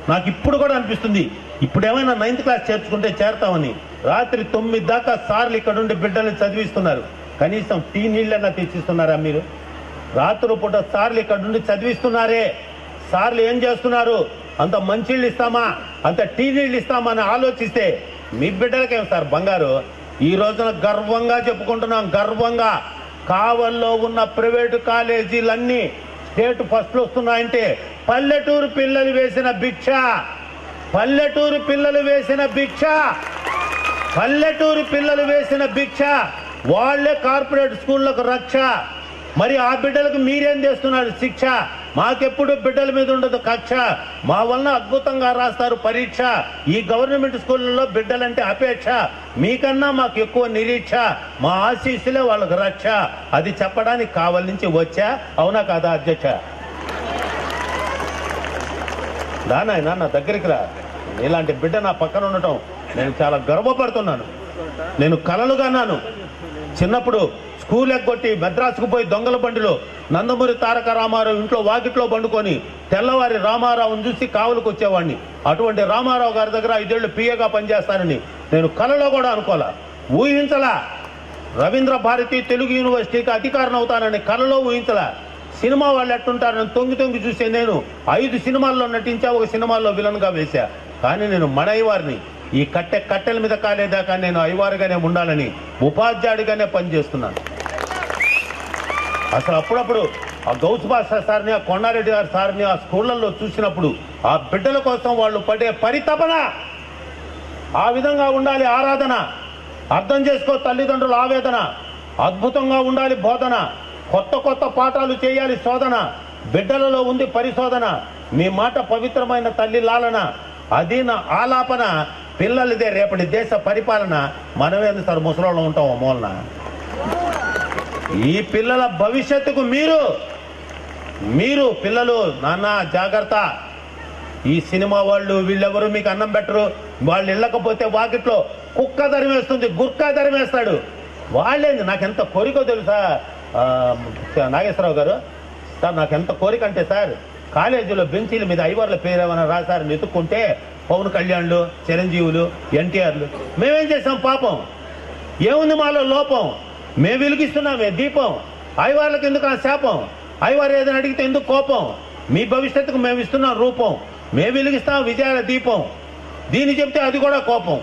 నాకు ఇప్పుడు కూడా అనిపిస్తుంది, ఇప్పుడేమైనా 9th క్లాస్ చేర్చుకుంటే చేరతామని. రాత్రి 9 దాకా సార్లు ఇక్కడ ఉండి బిడ్డల్ని చదివిస్తున్నారు. కనీసం టీ నీళ్ళన్నా తెచ్చిస్తున్నారా మీరు? రాత్రి పూట సార్లు ఇక్కడ నుండి చదివిస్తున్నారే, సార్లు ఏం చేస్తున్నారు? అంత మంచిళ్ళు ఇస్తామా, అంత టీ నీళ్ళు ఇస్తామా అని ఆలోచిస్తే మీ బిడ్డలకేం సార్ బంగారు? ఈ రోజున గర్వంగా చెప్పుకుంటున్నాం, గర్వంగా కావల్లో ఉన్న ప్రైవేటు కాలేజీలన్నీ స్టేట్ ఫస్ట్లు వస్తున్నాయంటే పల్లెటూరు పిల్లలు వేసిన భిక్ష, పల్లెటూరు పిల్లలు వేసిన భిక్ష, పల్లెటూరు పిల్లలు వేసిన భిక్ష. వాళ్లే కార్పొరేట్ స్కూళ్లకు రక్ష. మరి ఆ బిడ్డలకు మీరేం చేస్తున్నారు శిక్ష? మాకెప్పుడు బిడ్డల మీద ఉండదు కక్ష. మా వలన అద్భుతంగా రాస్తారు పరీక్ష. ఈ గవర్నమెంట్ స్కూళ్ళలో బిడ్డలంటే అపేక్ష, మీకన్నా మాకు ఎక్కువ నిరీక్ష. మా ఆశీస్సులే వాళ్ళకు రక్ష. అది చెప్పడానికి కావలి నుంచి వచ్చా. అవునా కాదా అధ్యక్ష? నాయన నా దగ్గరికి రా. ఇలాంటి బిడ్డ నా పక్కన ఉండటం నేను చాలా గర్వపడుతున్నాను. నేను కలలుగాన్నాను. చిన్నప్పుడు స్కూల్ ఎగ్గొట్టి మెద్రాసుకు పోయి దొంగల బండిలో నందమూరి తారక రామారావు ఇంట్లో వాకిట్లో బండుకొని తెల్లవారి రామారావుని చూసి కావులకు వచ్చేవాడిని. అటువంటి రామారావు గారి దగ్గర 5 ఏళ్లు పిఏగా పనిచేస్తానని నేను కలలో కూడా అనుకోలా, ఊహించలా. రవీంద్ర భారతి తెలుగు యూనివర్సిటీకి అధికారం అవుతానని కలలో ఊహించలా. సినిమా వాళ్ళు ఎట్టుంటారని తొంగి తొంగి చూసే నేను 5 సినిమాల్లో నటించా, 1 సినిమాల్లో విలన్గా వేశా. కానీ నేను మన అయ్యవారిని, ఈ కట్టెల మీద కాలేదాకా నేను అయ్యవారుగానే ఉండాలని ఉపాధ్యాయుడిగానే పనిచేస్తున్నాను. అసలు అప్పుడప్పుడు ఆ గౌస్ బాషా సార్ని, ఆ కొండారెడ్డి గారి సార్ని ఆ స్కూళ్లలో చూసినప్పుడు ఆ బిడ్డల కోసం వాళ్ళు పడే పరితపన, ఆ విధంగా ఉండాలి ఆరాధన. అర్థం చేసుకో తల్లిదండ్రుల ఆవేదన. అద్భుతంగా ఉండాలి బోధన. కొత్త కొత్త పాఠాలు చేయాలి శోధన. బిడ్డలలో ఉంది పరిశోధన. మీ మాట పవిత్రమైన తల్లి లాలన. అది నా ఆలాపన. పిల్లలదే రేపటి దేశ పరిపాలన. మనమేంది సార్ ముసలోళ్ళం ఉంటాం మూలన. ఈ పిల్లల భవిష్యత్తుకు మీరు పిల్లలు నాన్న జాగ్రత్త. ఈ సినిమా వాళ్ళు వీళ్ళెవరు మీకు అన్నం పెట్టరు. వాళ్ళు వెళ్ళకపోతే వాకిట్లో కుక్క ధరిమేస్తుంది, గుర్కా ధరిమేస్తాడు. వాళ్ళేంది, నాకెంత కోరికో తెలుసా నాగేశ్వరరావు గారు సార్? నాకెంత కోరిక అంటే సార్, కాలేజీలో బెంచీల మీద అయ్యవార్ల పేరు ఏమైనా రాశారని ఎత్తుక్కుంటే పవన్ కళ్యాణ్లు, చిరంజీవులు, ఎన్టీఆర్లు. మేమేం చేసాం పాపం? ఏముంది మాలో లోపం? మేము వెలిగిస్తున్నామే దీపం. అయ్యవార్లకు ఎందుకు ఆ శాపం? అయ్యవారు ఏదైనా అడిగితే ఎందుకు కోపం? మీ భవిష్యత్తుకు మేము ఇస్తున్నాం రూపం. మేము వెలిగిస్తాం విజయాల దీపం. దీన్ని చెప్తే అది కూడా కోపం.